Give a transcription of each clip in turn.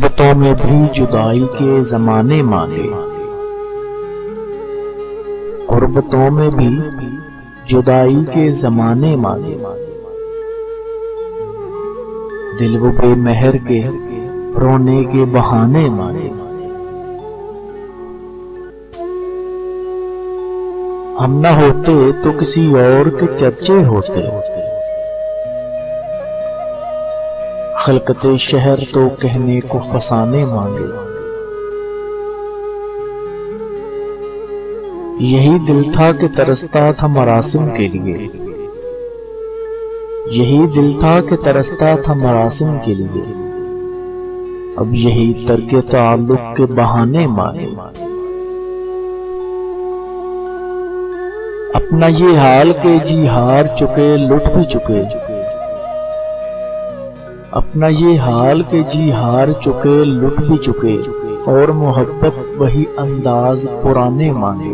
गुर्बतों में भी जुदाई के ज़माने मांगे, गुर्बतों में भी जुदाई के ज़माने मांगे। दिल वो बेमहर के रोने के बहाने मांगे। हम न होते तो किसी और के चर्चे होते, खलकते शहर तो कहने को फसाने मांगे। यही दिल था कि तरसता था मरासिम के लिए, यही दिल था कि तरसता था मरासिम के लिए। अब यही तर्के ताल्लुक के बहाने मांगे। अपना ये हाल के जी हार चुके लुट भी चुके, अपना ये हाल के जी हार चुके लुट भी चुके, और मोहब्बत वही अंदाज पुराने मांगे।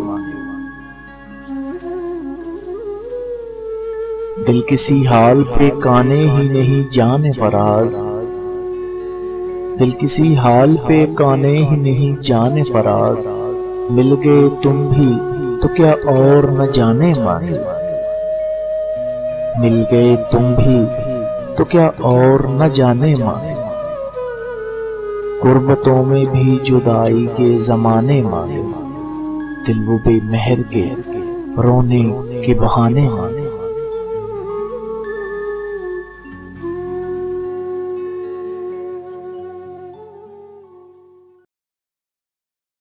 दिल किसी हाल पे काने ही नहीं जाने फराज, दिल किसी हाल पे काने ही नहीं जाने फराज। मिल गए तुम भी तो क्या और न जाने मांगे, मिल गए तुम भी तो क्या और न जाने मांगे। गुर्बतों में भी जुदाई के ज़माने मांगे, दिल वो बेमहर के रोने के बहाने मांगे।